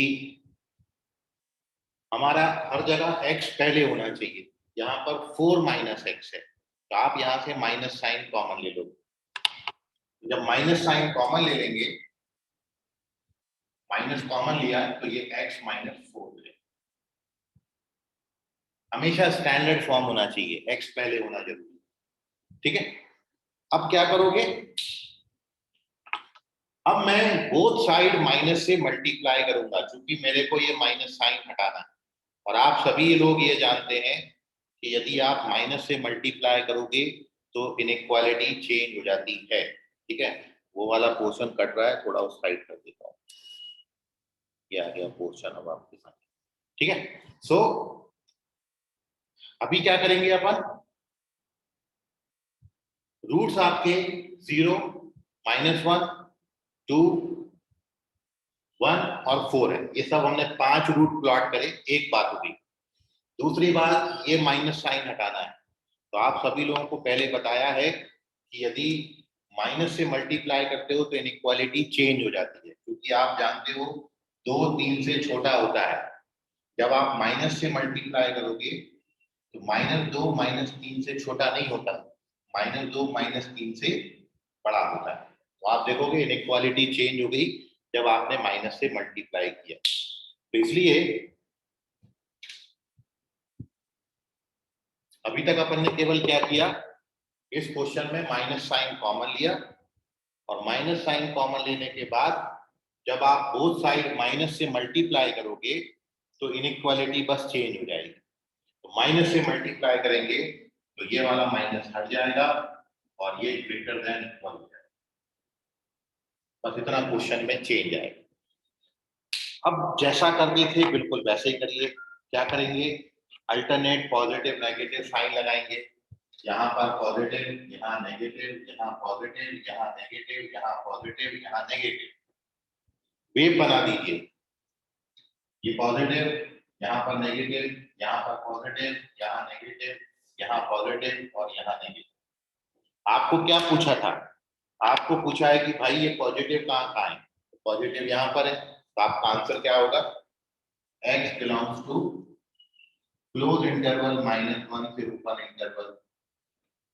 हमारा हर जगह x पहले होना चाहिए। यहाँ पर 4 - x है, तो आप यहाँ से माइनस साइन कॉमन ले लो। जब माइनस साइन कॉमन ले लेंगे, माइनस कॉमन लिया तो ये x - 4 है। हमेशा स्टैंडर्ड फॉर्म होना चाहिए, x पहले होना जरूरी। ठीक है, अब क्या करोगे? अब मैं बोथ साइड माइनस से मल्टीप्लाई करूंगा, क्योंकि मेरे को ये माइनस साइन हटाना है। और आप सभी लोग ये जानते हैं कि यदि आप माइनस से मल्टीप्लाई करोगे तो इनइक्वालिटी चेंज हो जाती है। ठीक है, वो वाला पोर्शन कट रहा है, थोड़ा उस साइड कर देता हूँ। ये आ गया पोर्शन अब आपके साथ। ठीक है, सो अभी क्या करेंगे अपन? रूट्स आपके 0, -1, 2, 1 और 4 है। ये सब हमने 5 रूट प्लॉट करे। एक बात होगी। दूसरी बात, ये माइनस साइन हटाना है। तो आप सभी लोगों को पहले बताया है कि यदि माइनस से मल्टीप्लाई करते हो तो इनइक्वालिटी चेंज हो जाती है, क्योंकि आप जानते हो 2 3 से छोटा होता है। जब आप माइनस से मल्टीप्लाई करोगे तो -2 -3 से छोटा नहीं होता, -2 -3 से बड़ा होता है। तो आप देखोगे इनइक्वालिटी चेंज हो गई जब आपने माइनस से मल्टीप्लाई किया। तो इसलिए अभी तक अपन ने केवल क्या किया, इस क्वेश्चन में माइनस साइन कॉमन लिया, और माइनस साइन कॉमन लेने के बाद जब आप बोथ साइड माइनस से मल्टीप्लाई करोगे तो इनइक्वालिटी बस चेंज हो जाएगी। तो माइनस से मल्टीप्लाई करेंगे तो ये वाला माइनस हट जाएगा और ये ग्रेटर देन इक्वल हो जाएगा। बस इतना क्वेश्चन में चेंज आएगा। अब जैसा करते थे बिल्कुल वैसे ही करिए। क्या करेंगे? अल्टरनेट पॉजिटिव नेगेटिव साइन लगाएंगे। यहाँ पर पॉजिटिव, यहाँ नेगेटिव, यहाँ पॉजिटिव, यहाँ नेगेटिव, यहाँ पॉजिटिव, यहाँ नेगेटिव। वेव बना दीजिए। ये पॉजिटिव, यहाँ पर नेगेटिव, यहाँ पर पॉजिटिव, यहाँ नेगेटिव, यहाँ पॉजिटिव और यहाँ नेगेटिव। आपको क्या पूछा था? आपको पूछा है कि भाई ये पॉजिटिव कहाँ कहाँ है? पॉजिटिव यहाँ पर है, तो आपका आंसर क्या होगा? x belongs to close interval -1 से ओपन इंटरवल,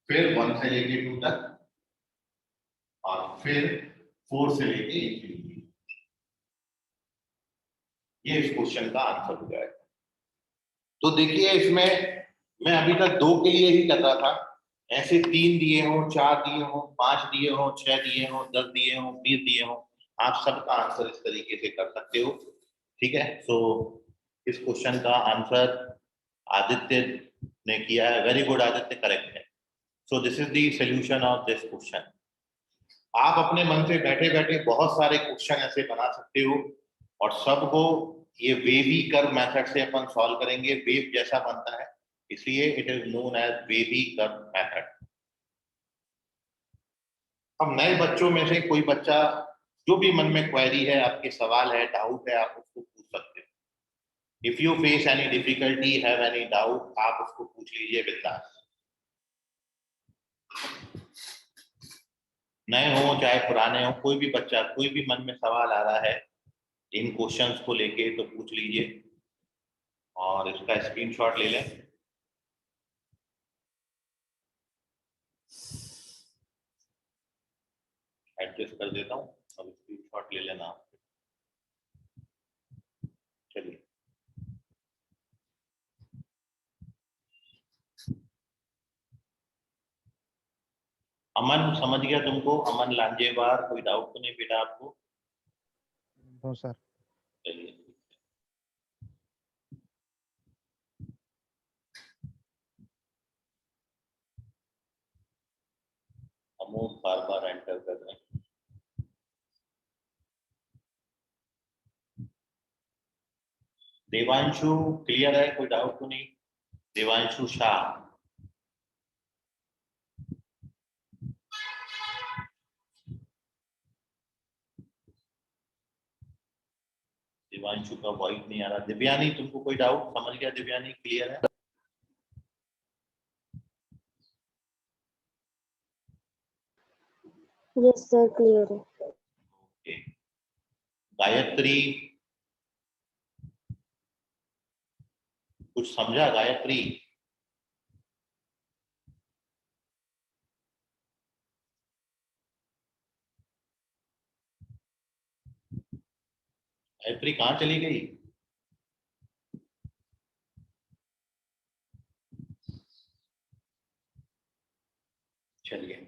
फिर 1 से लेके 2 तक, और फिर 4 से लेके इंफिनिटी। ये इस क्वेश्चन का आंसर हो जाएगा। तो देखिए इसमें मैं अभी तक 2 के लिए ही कर रहा था, ऐसे 3 दिए हो, 4 दिए हो, 5 दिए हो, 6 दिए हो, 10 दिए हो, 20 दिए हो, आप सबका आंसर इस तरीके से कर सकते हो। ठीक है, सो इस क्वेश्चन का आंसर आदित्य ने किया है। वेरी गुड आदित्य, करेक्ट है। So this is the solution of this question. आप अपने मन से बैठे बैठे बहुत सारे क्वेश्चन ऐसे बना सकते हो, और सबको ये वेवी कर्व मेथड से अपन सॉल्व करेंगे। वेव जैसा बनता है, इसलिए it is known as wavy curve method. अब नए बच्चों में से कोई बच्चा जो भी मन में क्वेरी है, आपके सवाल है, डाउट है, आप उसको पूछ सकते हो। If you face any difficulty, have any doubt, आप उसको पूछ लीजिए बिंदास। नए हो चाहे पुराने हो, कोई भी बच्चा, कोई भी मन में सवाल आ रहा है इन क्वेश्चंस को लेके, तो पूछ लीजिए और इसका स्क्रीनशॉट ले लें। एडजस्ट कर देता हूँ, अब स्क्रीनशॉट ले लेना। चलिए, अमन समझ गया तुमको? अमन लांजेवार, कोई डाउट तो नहीं बेटा आपको? No sir. चलिए, अमोघ बार बार एंटर कर रहे हैं। देवांशु क्लियर है, कोई डाउट तो नहीं? देवांशु शाह, देवांशु का वॉइस नहीं आ रहा। दिव्यानी, तुमको कोई डाउट? समझ गया दिव्यानी, क्लियर है? यस सर, क्लियर है। ओके, गायत्री, कुछ समझा गायत्री? गायत्री कहाँ चली गई? चलिए,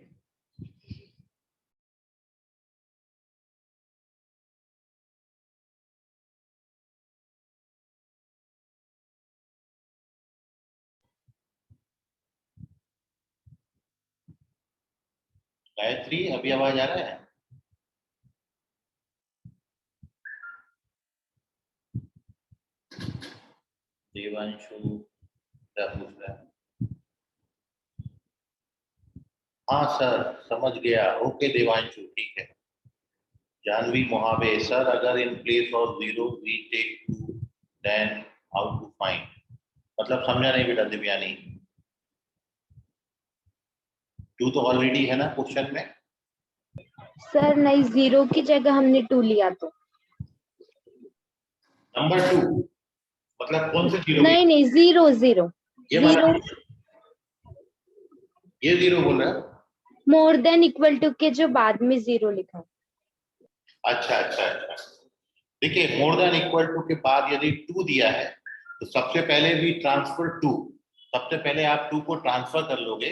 गायत्री अभी आवाज आ रहा है? देवांशु क्या पूछ रहा है? हाँ सर, समझ गया। ओके देवांशु, ठीक है। जानवी मोहावे, सर अगर in place of 0 we take 2, then how to find? मतलब समझा नहीं बेटा दिव्यानी। 2 तो ऑलरेडी है ना क्वेश्चन में। सर नहीं, 0 की जगह हमने 2 लिया तो। नंबर 2 मतलब कौन से 0? नहीं नहीं, 0 0 ये वाला 0 ये 0 बोल रहा है? मोर देन इक्वल टू के जो बाद में 0 लिखा। अच्छा अच्छा अच्छा, देखिए मोर देन इक्वल टू के बाद यदि 2 दिया है, तो सबसे पहले भी ट्रांसफर 2, सबसे पहले आप 2 को ट्रांसफर कर लोगे।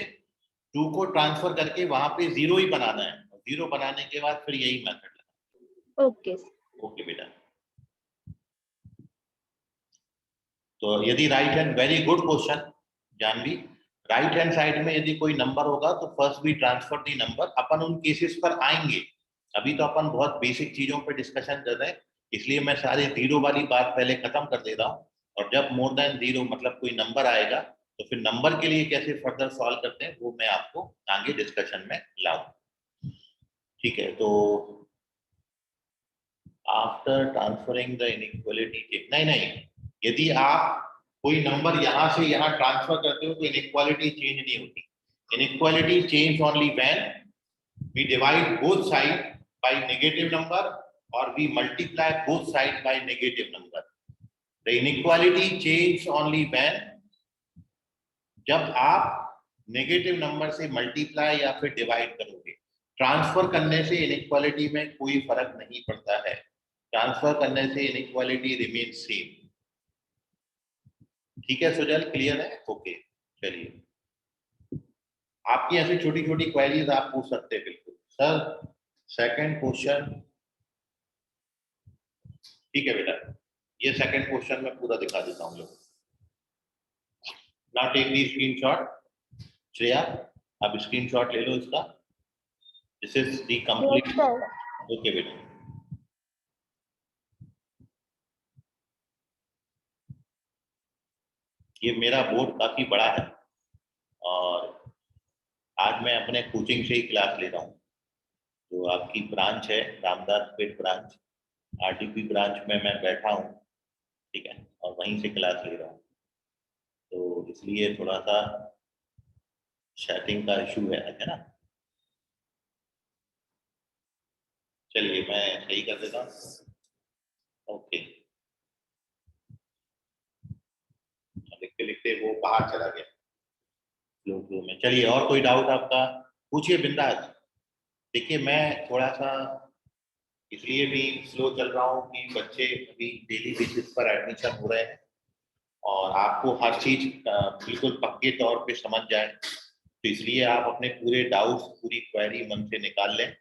2 को ट्रांसफर करके वहां पे 0 ही बनाना है, 0 बनाने के बाद फिर यही मेथड। ओके। ओके बेटा, तो यदि right hand, very good question Janvi, right hand side में यदि कोई नंबर होगा तो फर्स्ट भी ट्रांसफर दी नंबर। अपन उन केसेस पर आएंगे, अभी तो अपन बहुत बेसिक चीजों पर डिस्कशन कर रहे हैं, इसलिए मैं सारे 0 वाली बात पहले खत्म कर दे रहा हूँ। और जब मोर देन 0 मतलब कोई नंबर आएगा, तो फिर नंबर के लिए कैसे फर्दर सॉल्व करते हैं वो मैं आपको आगे डिस्कशन में लाऊं। ठीक है, तो after after transferring the inequality, नहीं, यदि आप कोई नंबर यहाँ से यहाँ ट्रांसफर करते हो तो इनइक्वालिटी चेंज नहीं होती. Inequality change only when we divide both side by negative number और we multiply both side by negative number. The inequality change only when जब आप नेगेटिव नंबर से मल्टीप्लाई या फिर डिवाइड करोगे. ट्रांसफर करने से इनइक्वालिटी में कोई फर्क नहीं पड़ता है. ट्रांसफर करने से इनइक्वालिटी रिमेन सेम. ठीक है सुजल, क्लियर है? ओके, चलिए आपकी ऐसी छोटी छोटी क्वेरीज आप पूछ सकते हैं. बिल्कुल सर, सेकंड क्वेश्चन. ठीक है बेटा, ये सेकंड क्वेश्चन मैं पूरा दिखा देता हूँ लोग. Now take the screenshot. Shreya, आप स्क्रीनशॉट ले लो इसका. This is the complete. Okay बेटा, ये मेरा बोर्ड काफी बड़ा है और आज मैं अपने कोचिंग से ही क्लास ले रहा हूँ. जो आपकी ब्रांच है रामदास पेट ब्रांच, आरडीपी ब्रांच में मैं बैठा हूँ. ठीक है, और वहीं से क्लास ले रहा हूँ. तो इसलिए थोड़ा सा सेटिंग का इशू है ना. चलिए मैं सही कर देता हूँ. ओके, लिखते लिखते वो बाहर चला गया फ्लो में. चलिए, और कोई डाउट आपका पूछिए बिंदास. देखिए मैं थोड़ा सा इसलिए भी स्लो चल रहा हूँ कि बच्चे अभी डेली बेसिस पर एडमिशन हो रहे हैं और आपको हर चीज बिल्कुल पक्के तौर पे समझ जाए. तो इसलिए आप अपने पूरे डाउट्स, पूरी क्वेरी मन से निकाल लें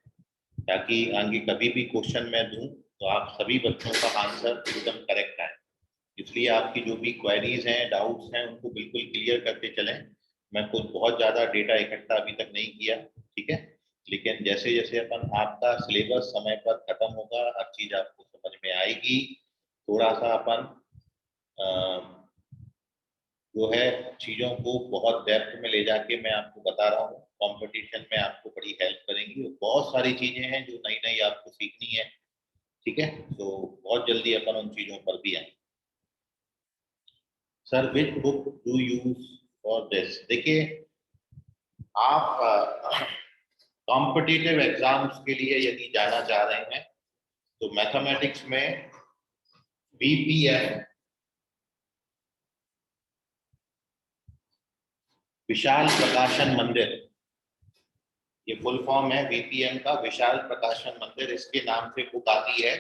ताकि आगे कभी भी क्वेश्चन मैं दूं तो आप सभी बच्चों का आंसर एकदम करेक्ट आए. इसलिए आपकी जो भी क्वेरीज हैं, डाउट्स हैं, उनको बिल्कुल क्लियर करते चलें. मैं कुछ बहुत ज़्यादा डेटा इकट्ठा अभी तक नहीं किया. ठीक है, लेकिन जैसे जैसे अपन आपका सिलेबस समय पर खत्म होगा, हर चीज़ आपको समझ में आएगी. थोड़ा सा अपन जो है चीज़ों को बहुत डेप्थ में ले जाके मैं आपको बता रहा हूँ. कंपटीशन में आपको बड़ी हेल्प करेंगी. बहुत सारी चीज़ें हैं जो नई नई आपको सीखनी है. ठीक है, तो बहुत जल्दी अपन उन चीज़ों पर भी आएंगे. Sir which book do use for this? देखिए आप कॉम्पिटिटिव एग्जाम्स के लिए यदि जाना चाह रहे हैं तो मैथमेटिक्स में बीपीएम, विशाल प्रकाशन मंदिर, ये फुल फॉर्म है बीपीएम का, विशाल प्रकाशन मंदिर, इसके नाम से बुक आती है.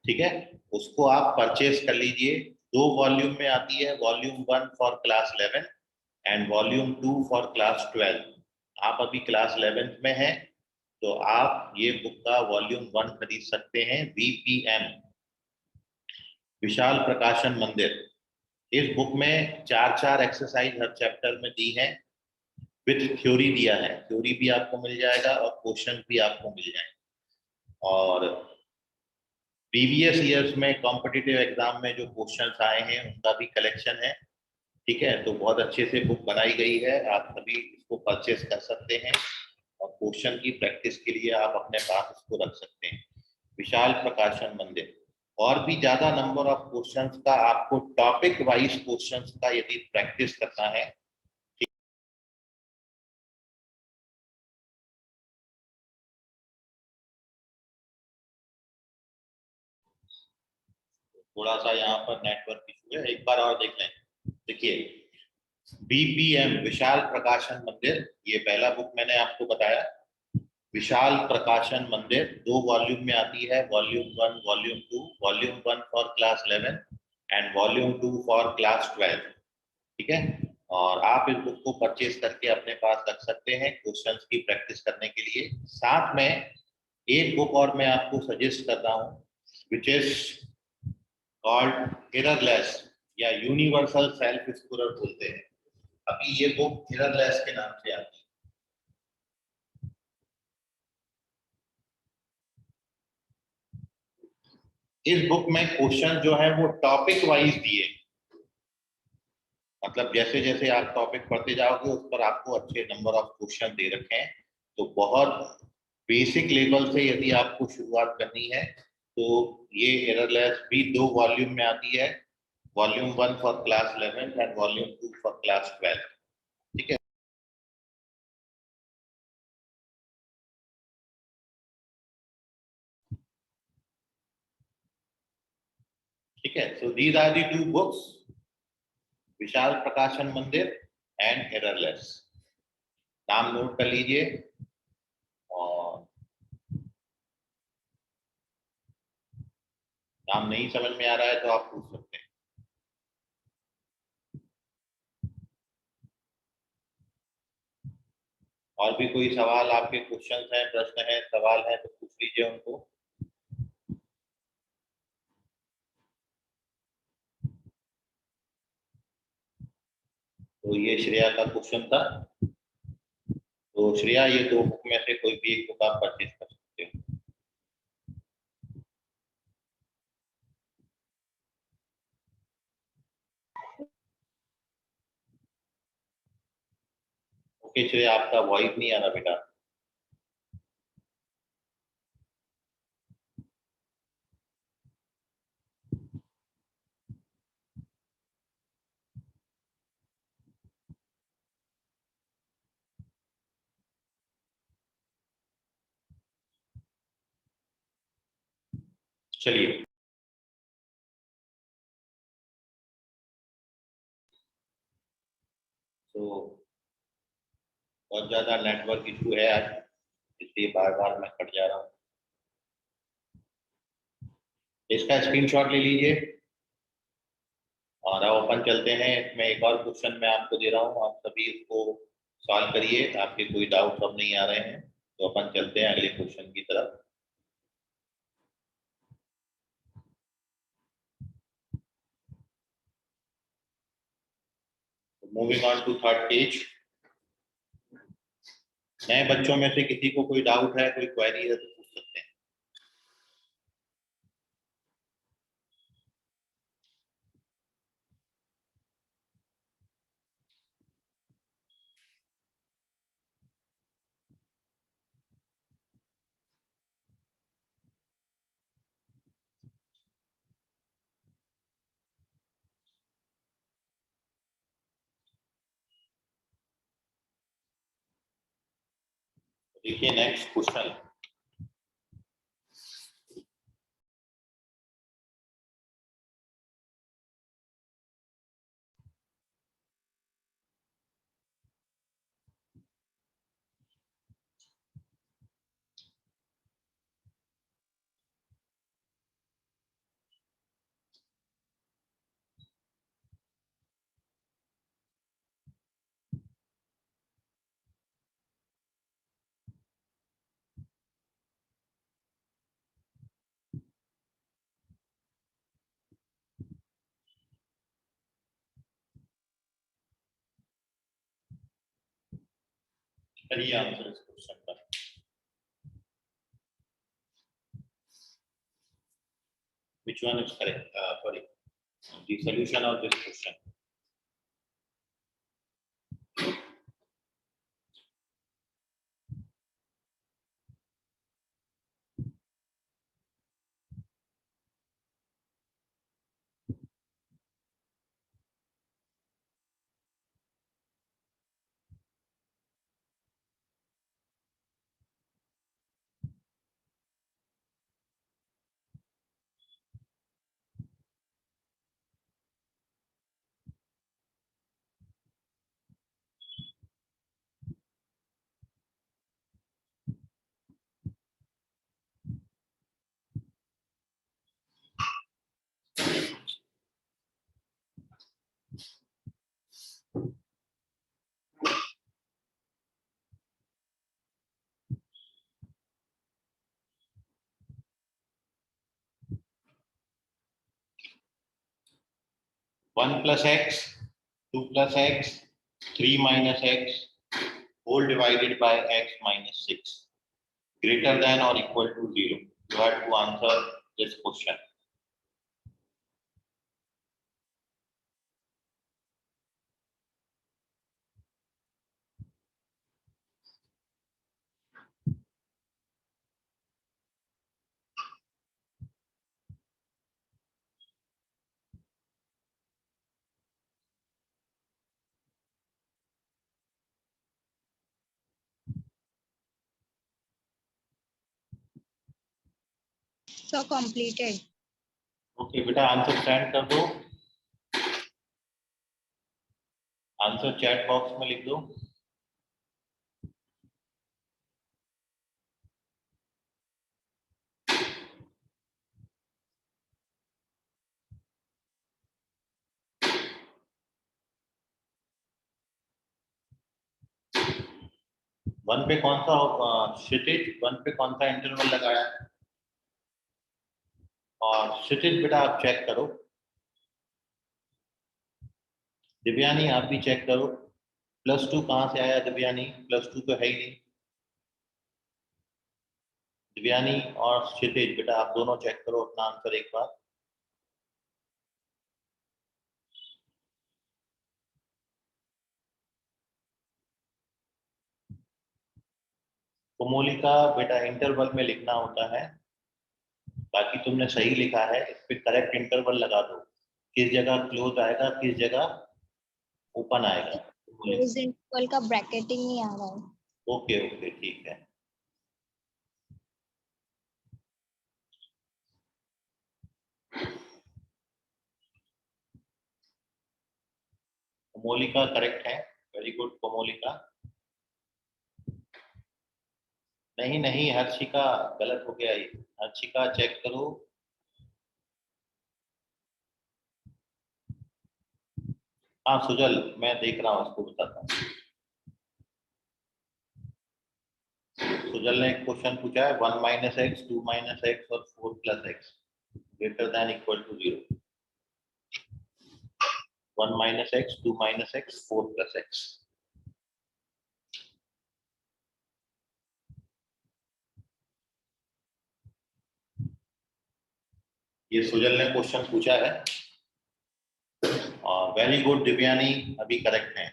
ठीक है, उसको आप परचेज कर लीजिए. 2 वॉल्यूम में आती है. Volume 1 for class 11 and volume 2 for class 12. आप अभी क्लास 11th में हैं तो आप ये बुक का वॉल्यूम 1 खरीद सकते हैं. बीपीएम, विशाल प्रकाशन मंदिर. इस बुक में 4 एक्सरसाइज हर चैप्टर में दी है, विद थ्योरी दिया है. थ्योरी भी आपको मिल जाएगा और क्वेश्चन भी आपको मिल जाएंगे. और प्रीवियस ईयर्स में कॉम्पिटिटिव एग्जाम में जो क्वेश्चंस आए हैं उनका भी कलेक्शन है. ठीक है, तो बहुत अच्छे से बुक बनाई गई है. आप सभी इसको परचेस कर सकते हैं और क्वेश्चन की प्रैक्टिस के लिए आप अपने पास इसको रख सकते हैं. विशाल प्रकाशन मंदिर. और भी ज्यादा नंबर ऑफ क्वेश्चंस का आपको टॉपिक वाइज क्वेश्चंस का यदि प्रैक्टिस करना है, थोड़ा सा यहाँ पर नेटवर्क इशू है, एक बार और देख लें. देखिए बीपीएम, विशाल प्रकाशन मंदिर, ये पहला बुक मैंने आपको बताया. विशाल प्रकाशन मंदिर 2 वॉल्यूम में आती है. Volume 1, volume 2. Volume 1 for class 11 and volume 2 for class 12. ठीक है, और आप इस बुक को परचेज करके अपने पास रख सकते हैं क्वेश्चंस की प्रैक्टिस करने के लिए. साथ में एक बुक और मैं आपको सजेस्ट कर रहा हूँ विच इज कॉल्ड एररलेस या यूनिवर्सल सेल्फ स्कोरर बोलते हैं. अभी ये बुक एररलेस के नाम से आती है. इस बुक में क्वेश्चन जो है वो टॉपिक वाइज दिए, मतलब जैसे जैसे आप टॉपिक पढ़ते जाओगे उस पर आपको अच्छे नंबर ऑफ क्वेश्चन दे रखे हैं. तो बहुत बेसिक लेवल से यदि आपको शुरुआत करनी है तो ये एररलेस भी 2 वॉल्यूम में आती है, volume 1 for class 11 and volume 2 for class 12। ठीक है, ठीक है। So these are the 2 books, Vishal Prakashan Mandir and errorless. नाम नोट कर लीजिए, और नाम नहीं समझ में आ रहा है तो आप पूछ सकते हैं। और भी कोई सवाल, आपके क्वेश्चन हैं, प्रश्न हैं, सवाल हैं तो पूछ लीजिए उनको। तो ये श्रेया का क्वेश्चन था। तो श्रेया, ये 2 बुक में से कोई भी एक बुक आप परचेज कर सकते हो। ओके श्रेया, आपका वॉइस नहीं आ रहा बेटा। चलिए, तो बहुत ज्यादा नेटवर्क इशू है आज, इसलिए बार बार मैं कट जा रहा हूँ। इसका स्क्रीनशॉट ले लीजिए और अब अपन चलते हैं। इसमें एक और क्वेश्चन मैं आपको दे रहा हूँ, आप सभी इसको सॉल्व करिए। आपके कोई डाउट अब नहीं आ रहे हैं तो अपन चलते हैं अगले क्वेश्चन की तरफ। Moving on to third page. नए बच्चों में से किसी को कोई डाउट है, कोई क्वेरी है तो पूछ सकते हैं। देखिए नेक्स्ट क्वेश्चन। करिए आंसर इस क्वेश्चन का। Which one is correct? Sorry, the solution of this question. One plus x, 2 plus x, 3 minus x, whole divided by x minus 6, greater than or equal to 0. You have to answer this question. So completed. Okay बेटा, answer stand कर दो, answer chat box में लिख दो। One पे कौन सा क्षितिज, one पे कौन सा इंटरवल लगाया है? और क्षितिज बेटा आप चेक करो, दिव्यानी आप भी चेक करो, +2 कहाँ से आया दिव्यानी? +2 तो है ही नहीं। दिव्यानी और क्षितिज बेटा आप दोनों चेक करो अपना आंसर एक बार। कोमोलिका बेटा इंटरवल में लिखना होता है, बाकी तुमने सही लिखा है, इस पे करेक्ट इंटरवल लगा दो, किस जगह क्लोज आएगा किस जगह ओपन आएगा। क्लोज इंटरवल का ब्रैकेटिंग नहीं आ रहा है। ओके ओके ठीक है। कोमोलिका करेक्ट है, वेरी गुड कोमोलिका। नहीं नहीं हर्षिका गलत हो गया ये, हर्षिका चेक करो। हाँ सुजल मैं देख रहा हूँ, उसको बताता हूँ। सुजल ने एक क्वेश्चन पूछा है 1 - x 2 - x और 4 + x greater than equal to 0। 1 - x 2 - x 4 + x। ये सुजल ने क्वेश्चन पूछा है और वेरी गुड दिव्यानी अभी करेक्ट है।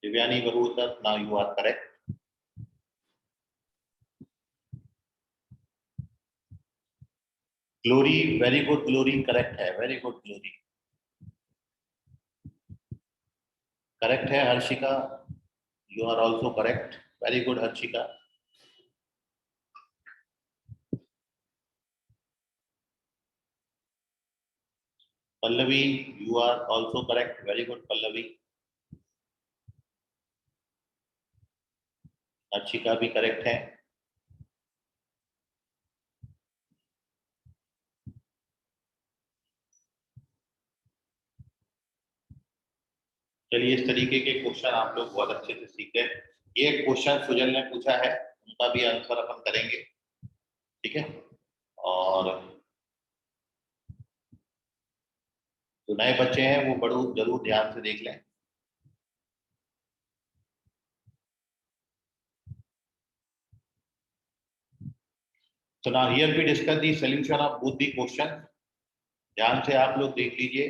दिव्यानी बहुतर now you are correct. Glory very good, Glory correct है, वेरी गुड ग्लोरी करेक्ट है। Harshika you are also correct, very good Harshika. Pallavi you are also correct, very good Pallavi. Harshika भी करेक्ट है। चलिए इस तरीके के क्वेश्चन आप लोग बहुत अच्छे से सीखे। ये क्वेश्चन सुजल ने पूछा है, उनका भी आंसर अपन करेंगे, ठीक है। और जो नए बच्चे हैं वो बड़ो जरूर ध्यान से देख लें। So now here we discuss the solution of both the question। ध्यान से आप लोग देख लीजिए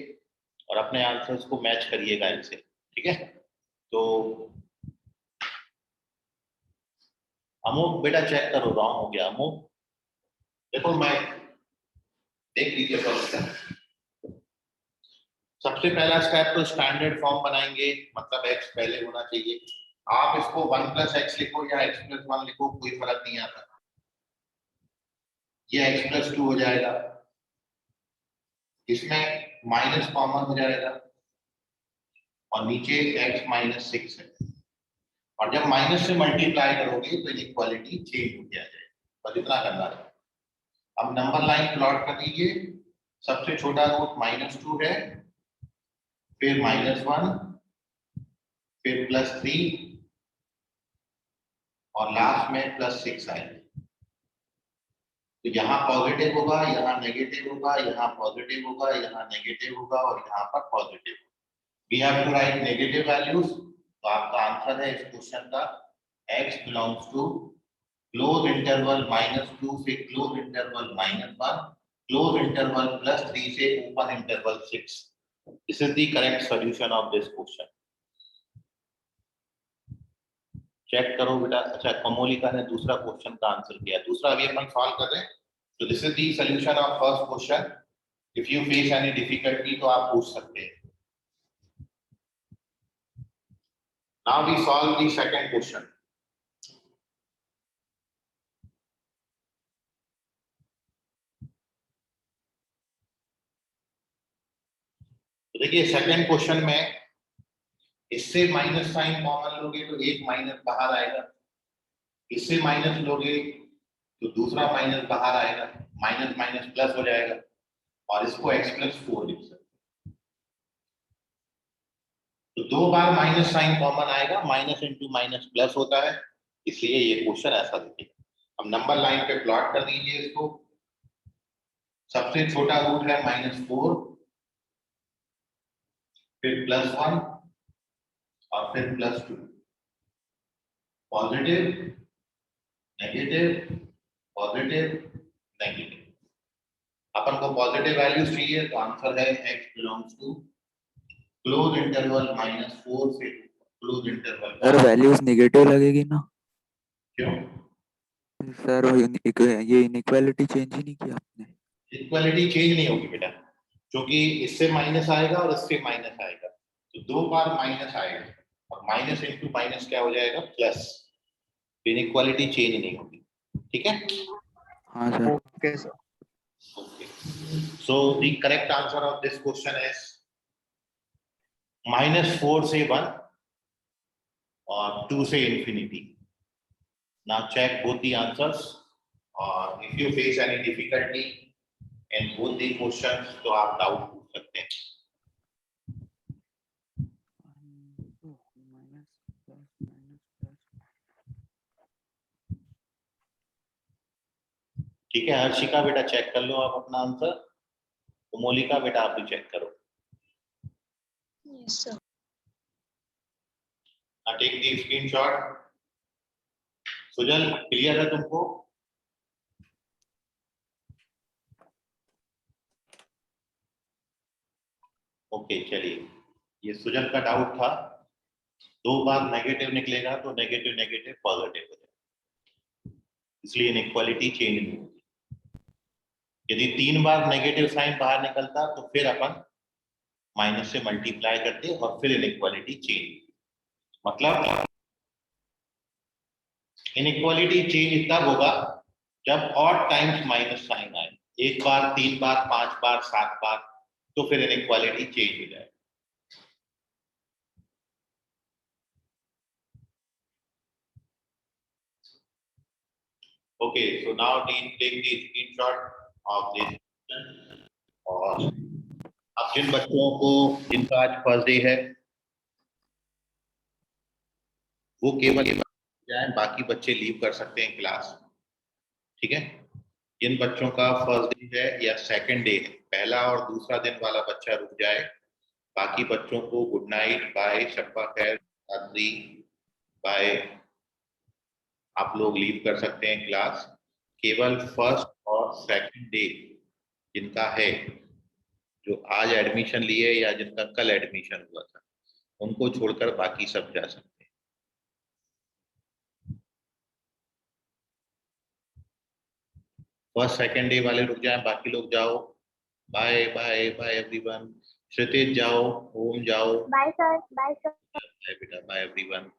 और अपने आंसर्स को मैच करिएगा इनसे, ठीक है। तो अमोक बेटा चेक करो, रॉन्ग हो गया अमोक। देखो मैं देख लीजिए सॉल्यूशन। सबसे पहला स्टेप तो स्टैंडर्ड फॉर्म बनाएंगे, मतलब x पहले होना चाहिए। आप इसको 1 + x लिखो या x + 1 लिखो, कोई फर्क नहीं आता, ये x + 2 हो जाएगा, इसमें माइनस कॉमन हो जाएगा और नीचे x - 6 है। और जब माइनस से मल्टीप्लाई करोगे तो इनइक्वालिटी चेंज हो जाएगी, बस इतना करना है। अब नंबर लाइन प्लॉट कर दीजिए, सबसे छोटा रूट -2 है, फिर -1, फिर +3 और लास्ट में +6 आएगा। तो यहाँ पॉजिटिव होगा, यहाँ नेगेटिव होगा, यहाँ पॉजिटिव होगा, यहाँ नेगेटिव होगा और यहाँ पर positive. We have to write negative values. तो आपका आंसर है इस क्वेश्चन का x belongs to close interval -2 से क्लोज इंटरवल -1, क्लोज इंटरवल +3 से open interval 6। This is the correct solution of this question. Check करो बेटा। अच्छा कमोलिका ने दूसरा क्वेश्चन का आंसर किया, दूसरा अभी अपन सॉल्व कर रहे हैं। तो this is the solution of first question. If you face any difficulty तो आप पूछ सकते हैं। Now we solve the second question. देखिए सेकंड क्वेश्चन में इससे माइनस साइन कॉमन लोगे तो एक माइनस बाहर आएगा, इससे माइनस लोगे तो दूसरा माइनस बाहर आएगा, माइनस माइनस प्लस हो जाएगा और इसको x प्लस 4 लिख सकते हैं। तो दो बार माइनस साइन कॉमन आएगा, माइनस इंटू माइनस प्लस होता है, इसलिए ये क्वेश्चन ऐसा दिखेगा। अब नंबर लाइन पे प्लॉट कर दीजिए इसको। सबसे छोटा रूट है -4, फिर +1 और फिर +2, पॉजिटिव नेगेटिव पॉजिटिव नेगेटिव। अपन को पॉजिटिव वैल्यूज चाहिए तो आंसर है x belongs to close interval -4 से close interval. Sir values negative लगेगी ना? क्यों? सर ये इनइक्वालिटी चेंज ही नहीं किया आपने। इक्वालिटी चेंज नहीं होगी बेटा, क्योंकि इससे माइनस आएगा और इससे माइनस आएगा, तो दो बार माइनस आएगा और माइनस इंटू माइनस क्या हो जाएगा प्लस, इनइक्वालिटी चेंज नहीं होगी। ठीक है? हाँ sir. Okay, sir. Okay. So the correct answer of this question is -4 से 1 और 2 से infinity. Now check both the answers. और if you face any difficulty in both the questions, तो आप डाउट पूछ सकते हैं। ठीक है हर्षिका बेटा चेक कर लो आप अपना आंसर, मोलिका बेटा आप भी चेक करो। Yes, sir. Now take the screenshot. Sujal clear है तुमको? ओके चलिए, ये सुजल का डाउट था, दो बार नेगेटिव निकलेगा तो नेगेटिव नेगेटिव पॉजिटिव हो जाएगा, इसलिए इनइक्वालिटी चेंज नहीं होगी। यदि 3 बार नेगेटिव साइन बाहर निकलता तो फिर अपन माइनस से मल्टीप्लाई करते और फिर इनइक्वालिटी चेंज। मतलब इनइक्वालिटी चेंज तब होगा जब ऑड टाइम्स माइनस साइन आए, 1 बार 3 बार 5 बार 7 बार, तो फिर इनइक्वालिटी चेंज हो जाए। Okay, so now take the screenshot of this और अब जिन बच्चों को जिनका आज फर्स्ट डे है वो केवल जाए, बाकी बच्चे लीव कर सकते हैं क्लास। ठीक है? जिन बच्चों का फर्स्ट डे है या सेकंड डे है, पहला और दूसरा दिन वाला बच्चा रुक जाए, बाकी बच्चों को गुड नाइट, बाय, शब्बा खैर, रात्रि, बाय, आप लोग लीव कर सकते हैं क्लास। केवल फर्स्ट और सेकंड डे जिनका है, जो आज एडमिशन लिए या जिनका कल एडमिशन हुआ था, उनको छोड़कर बाकी सब जा सकते हैं। फर्स्ट सेकंड डे वाले रुक जाएं, बाकी लोग जाओ। Bye bye bye everyone. Shrutesh जाओ, ओम जाओ। Bye sir, bye sir. Bye बेटा, बाय एवरीवन।